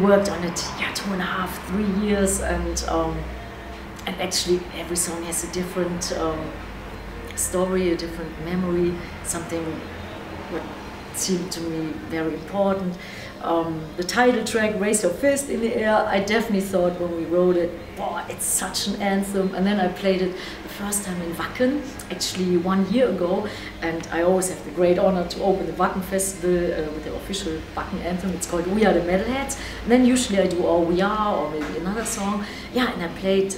worked on it, yeah, 2.5, 3 years, and actually every song has a different story, a different memory, something what seemed to me very important. The title track, Raise Your Fist in the Air, I definitely thought when we wrote it, boy, it's such an anthem. And then I played it the first time in Wacken, actually 1 year ago. And I always have the great honor to open the Wacken Festival with the official Wacken anthem. It's called We Are the Metalheads. And then usually I do All We Are or maybe another song. Yeah, and I played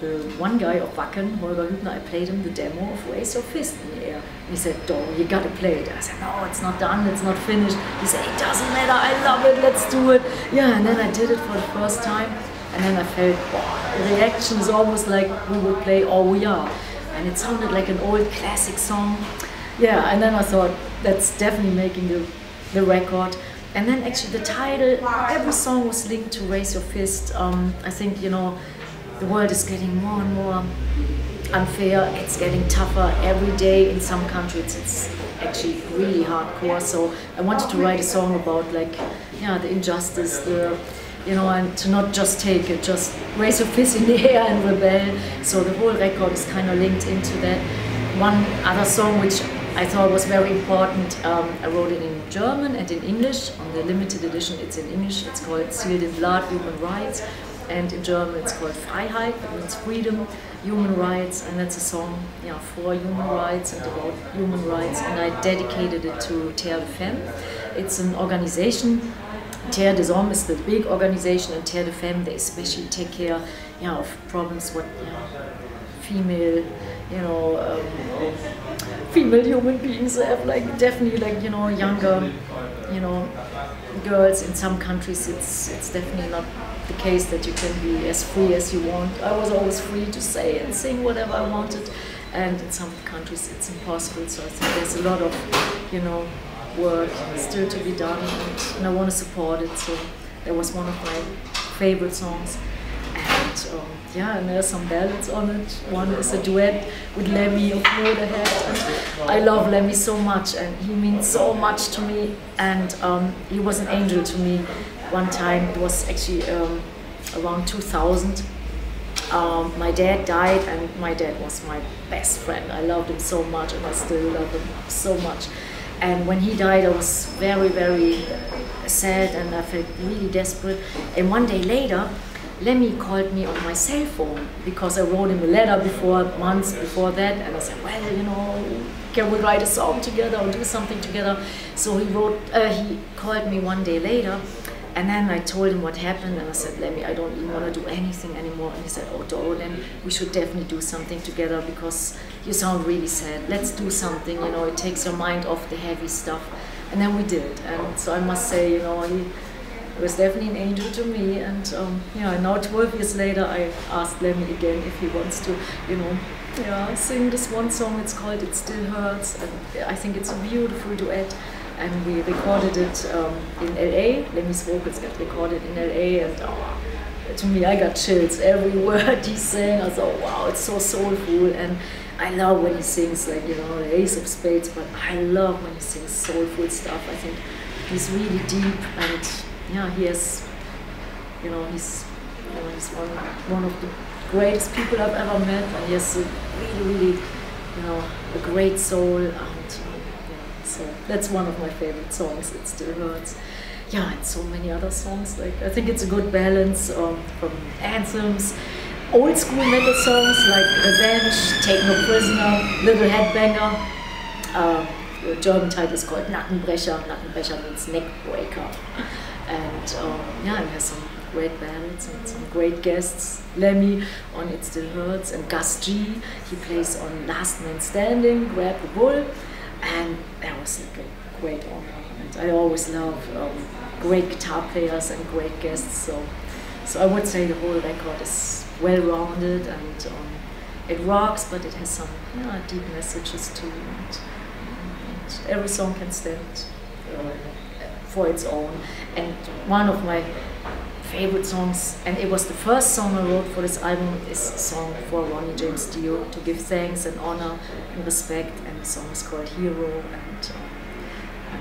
the one guy of Wacken, Holger Hübner, I played him the demo of Raise Your Fist in the Air. And he said, Doro, you gotta play it. I said, no, it's not done, it's not finished. He said, it doesn't matter, I love it, let's do it. Yeah, and then I did it for the first time. And then I felt, wow, the reaction is almost like we would play All We Are. And it sounded like an old classic song. Yeah, and then I thought, that's definitely making the record. And then actually the title, every song was linked to Raise Your Fist. I think, you know, the world is getting more and more unfair, it's getting tougher every day in some countries, it's actually really hardcore, so I wanted to write a song about like, yeah, the injustice, you know, and to not just take it, just raise your fist in the air and rebel, so the whole record is kind of linked into that. One other song which I thought was very important, I wrote it in German and in English, on the limited edition it's in English, it's called Sealed in Blood, Human Rights. And in German it's called Freiheit, that means freedom, human rights, and that's a song, yeah, for human rights and about human rights, and I dedicated it to Terre de Femme. It's an organization, Terre des Hommes is the big organization, and Terre de Femme, they especially take care, yeah, of problems what, yeah, female, you know, female human beings have, like definitely, like, you know, younger, you know, girls in some countries. It's definitely not the case that you can be as free as you want. I was always free to say and sing whatever I wanted, and in some countries it's impossible. So I think there's a lot of, you know, work still to be done, and I want to support it. So that was one of my favorite songs. And yeah, and there's some ballads on it. One is a duet with Lemmy of Motorhead, and I love Lemmy so much, and he means so much to me, and he was an angel to me. One time, it was actually around 2000, my dad died, and my dad was my best friend. I loved him so much, and I still love him so much. And when he died, I was very, very sad, and I felt really desperate. And one day later, Lemmy called me on my cell phone, because I wrote him a letter months before that, and I said, well, you know, can we write a song together or do something together? So he called me one day later, and then I told him what happened, and I said, Lemmy, I don't even want to do anything anymore. And he said, oh, Doro, then we should definitely do something together, because you sound really sad. Let's do something, you know, it takes your mind off the heavy stuff. And then we did, and so I must say, you know, he was definitely an angel to me. And yeah, now 12 years later, I asked Lemmy again if he wants to, you know, yeah, sing this one song. It's called It Still Hurts, and I think it's a beautiful duet. And we recorded it in LA. Lemmy's vocals got recorded in LA, and to me, I got chills every word he sang. I thought, wow, it's so soulful, and I love when he sings, like, you know, the Ace of Spades, but I love when he sings soulful stuff. I think he's really deep, and yeah, he has, you know, he's one of the greatest people I've ever met, and he has a really, really, you know, a great soul, and so that's one of my favorite songs, It Still Hurts. Yeah, and so many other songs, like, I think it's a good balance from anthems, old school metal songs like Revenge, Take No Prisoner, Little Headbanger. The German title is called Nackenbrecher. Nackenbrecher means neck breaker. And yeah, it has some great ballads and some great guests. Lemmy on It Still Hurts, and Gus G, he plays on Last Man Standing, Grab the Bull. And that was like a great honor, and I always love great guitar players and great guests, so I would say the whole record is well-rounded, and it rocks, but it has some deep messages too, and every song can stand for its own. And one of my favorite songs, and it was the first song I wrote for this album, is a song for Ronnie James Dio, to give thanks and honor and respect, and the song is called Hero, and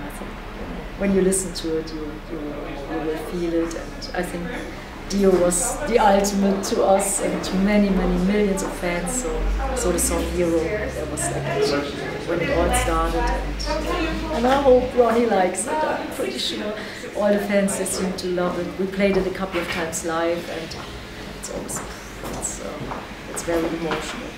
I thought, you know, when you listen to it, you will feel it. And I think Dio was the ultimate to us and to many, many millions of fans. So the song Hero, that was like when it all started. And I hope Ronnie likes it. I'm pretty sure all the fans, they seem to love it. We played it a couple of times live, and it's always, it's very emotional.